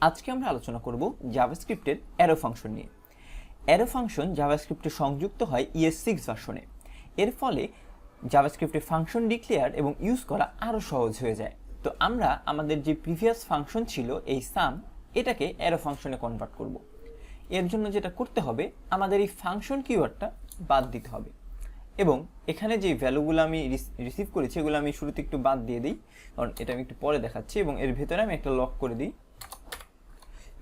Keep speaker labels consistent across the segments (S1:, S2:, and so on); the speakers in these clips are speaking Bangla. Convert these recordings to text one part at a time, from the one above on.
S1: আজকে আমরা আলোচনা করব জাভাস্ক্রিপ্টের অ্যারো ফাংশন নিয়ে। অ্যারো ফাংশন জাভাস্ক্রিপ্টে সংযুক্ত হয় ES6 ভার্সনে। এর ফলে জাভাস্ক্রিপ্টে ফাংশন ডিক্লেয়ার এবং ইউজ করা আরও সহজ হয়ে যায়। তো আমরা আমাদের যে প্রিভিয়াস ফাংশন ছিল এই সাম, এটাকে অ্যারো ফাংশনে কনভার্ট করব। এর জন্য যেটা করতে হবে, আমাদের এই ফাংশন কিওয়ার্ডটা বাদ দিতে হবে এবং এখানে যে ভ্যালুগুলো আমি রিসিভ করেছি এগুলো আমি শুরুতে একটু বাদ দিয়ে দিই, কারণ এটা আমি একটু পরে দেখাচ্ছি। এবং এর ভেতরে আমি একটা লক করে দিই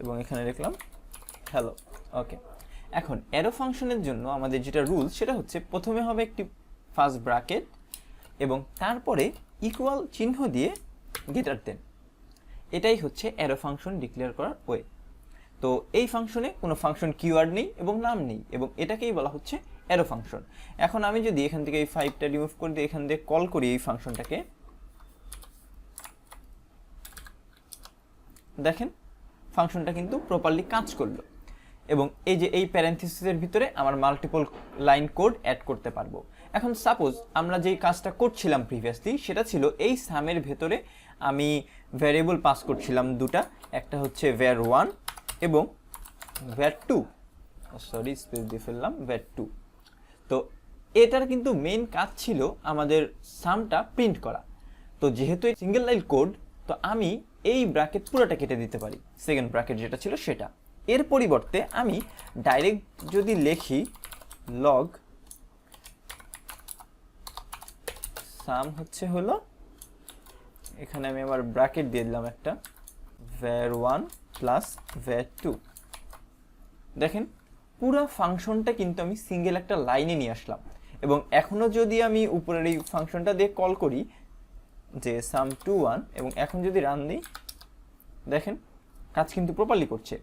S1: এবং এখানে লিখলাম হ্যালো। ওকে, এখন অ্যারো ফাংশনের জন্য আমাদের যেটা রুল সেটা হচ্ছে প্রথমে হবে একটি ফার্স্ট ব্র্যাকেট এবং তারপরে ইকুয়াল চিহ্ন দিয়ে গ্রেটার দেন। এটাই হচ্ছে অ্যারো ফাংশন ডিক্লেয়ার করার ওয়ে। তো এই ফাংশনে কোনো ফাংশন কিওয়ার্ড নেই এবং নাম নেই এবং এটাকেই বলা হচ্ছে অ্যারো ফাংশন। এখন আমি যদি এখান থেকে এই 5টা রিমুভ করে দিয়ে এখান থেকে কল করি এই ফাংশনটাকে, দেখেন ফাংশনটা কিন্তু প্রপারলি কাজ করলো এবং এই যে এই প্যারেনথিসিসের ভিতরে আমার মাল্টিপল লাইন কোড অ্যাড করতে পারবো। এখন সাপোজ আমরা যেই কাজটা করছিলাম প্রিভিয়াসলি সেটা ছিল এই সামের ভেতরে আমি ভ্যারিয়েবল পাস করছিলাম দুটা, একটা হচ্ছে var1 এবং var2, সরি স্পেস দিয়ে ফেললাম, var2। তো এটার কিন্তু মেইন কাজ ছিল আমাদের সামটা প্রিন্ট করা। তো যেহেতু সিঙ্গেল লাইন কোড, তো আমি এই ব্র্যাকেট পুরোটা কেটে দিতে পারি, সেকেন্ড ব্র্যাকেট যেটা ছিল সেটা। এর পরিবর্তে আমি ডাইরেক্ট যদি লিখি লগ সাম হলো, এখানে আমি আবার ব্র্যাকেট দিয়ে দিলাম একটা, var1 প্লাস var2। দেখেন পুরো ফাংশনটা কিন্তু আমি সিঙ্গেল একটা লাইনে নিয়ে আসলাম এবং এখনো যদি আমি উপরের এই ফাংশনটা দিয়ে কল করি যে sum21 এবং এখন যদি রান দিই, দেখেন কাজ কিন্তু প্রপারলি করছে।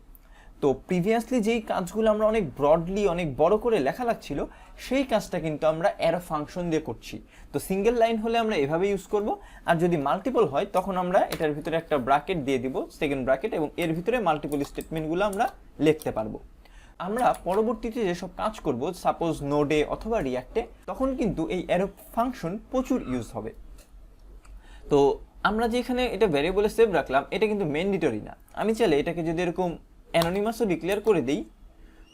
S1: তো প্রিভিয়াসলি যেই কাজগুলো আমরা অনেক ব্রডলি অনেক বড় করে লেখা লাগছিল সেই কাজটা কিন্তু আমরা অ্যারো ফাংশন দিয়ে করছি। তো সিঙ্গেল লাইন হলে আমরা এভাবে ইউজ করব, আর যদি মাল্টিপল হয় তখন আমরা এটার ভিতরে একটা ব্র্যাকেট দিয়ে দিব, সেকেন্ড ব্র্যাকেট, এবং এর ভিতরে মাল্টিপল স্টেটমেন্টগুলো আমরা লিখতে পারবো। আমরা পরবর্তীতে যেসব কাজ করব, সাপোজ নোডে অথবা রিয়াক্টে, তখন কিন্তু এই অ্যারো ফাংশন প্রচুর ইউজ হবে। তো আমরা যে এখানে এটা ভ্যারিয়েবলে সেভ রাখলাম এটা কিন্তু ম্যান্ডেটরি না। আমি চাইলে এটাকে যদি এরকম অ্যানোনিমাসও ডিক্লেয়ার করে দিই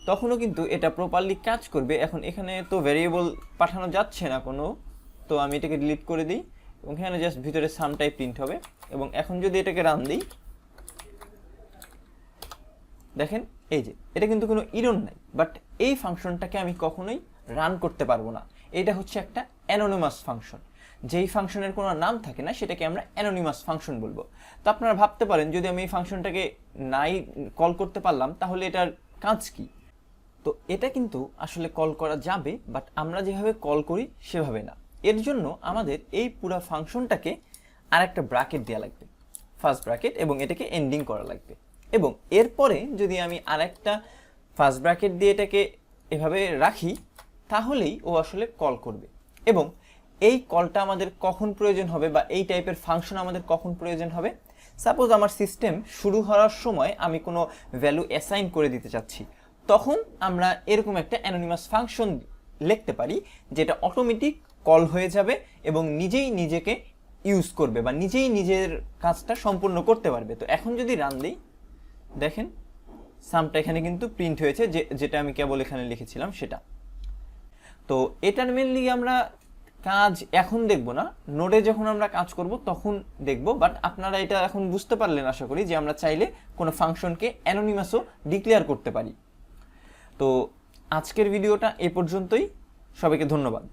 S1: তখনও কিন্তু এটা প্রপারলি কাজ করবে। এখন এখানে তো ভ্যারিয়েবল পাঠানো যাচ্ছে না কোনো, তো আমি এটাকে ডিলিট করে দিই এবং এখানে জাস্ট ভিতরে সামটাই প্রিন্ট হবে। এবং এখন যদি এটাকে রান দিই, দেখেন এই যে এটা কিন্তু কোনো ইরর নাই, বাট এই ফাংশনটাকে আমি কখনোই রান করতে পারবো না। এটা হচ্ছে একটা অ্যানোনিমাস ফাংশন, যেই ফাংশনের কোনো নাম থাকে না সেটাকে আমরা অ্যানোনিমাস ফাংশন বলবো। তো আপনারা ভাবতে পারেন যদি আমি এই ফাংশনটাকে নাই কল করতে পারলাম তাহলে এটার কাজ কি? তো এটা কিন্তু আসলে কল করা যাবে, বাট আমরা যেভাবে কল করি সেভাবে না। এর জন্য আমাদের এই পুরো ফাংশনটাকে আর একটা ব্র্যাকেট দেওয়া লাগবে, ফার্স্ট ব্র্যাকেট, এবং এটাকে এন্ডিং করা লাগবে। এবং এরপরে যদি আমি আর একটা ফার্স্ট ব্র্যাকেট দিয়ে এটাকে এভাবে রাখি তাহলেই ও আসলে কল করবে। এবং এই কলটা আমাদের কখন প্রয়োজন হবে বা এই টাইপের ফাংশন আমাদের কখন প্রয়োজন হবে, সাপোজ আমার সিস্টেম শুরু হওয়ার সময় আমি কোনো ভ্যালু অ্যাসাইন করে দিতে চাচ্ছি, তখন আমরা এরকম একটা অ্যানোনিমাস ফাংশন লিখতে পারি যেটা অটোমেটিক কল হয়ে যাবে এবং নিজেই নিজেকে ইউজ করবে বা নিজেই নিজের কাজটা সম্পূর্ণ করতে পারবে। তো এখন যদি রান দিই, দেখেন সামটা এখানে কিন্তু প্রিন্ট হয়েছে, যেটা আমি কেবল এখানে লিখেছিলাম সেটা। তো এটার মেনলি আমরা কাজ এখন দেখব না, নোডে যখন আমরা কাজ করব তখন দেখব। বাট আপনারা এটা এখন বুঝতে পারলেন আশা করি যে আমরা চাইলে কোনো ফাংশনকে অ্যানোনিমাসও ডিক্লেয়ার করতে পারি। তো আজকের ভিডিওটা এ পর্যন্তই, সবাইকে ধন্যবাদ।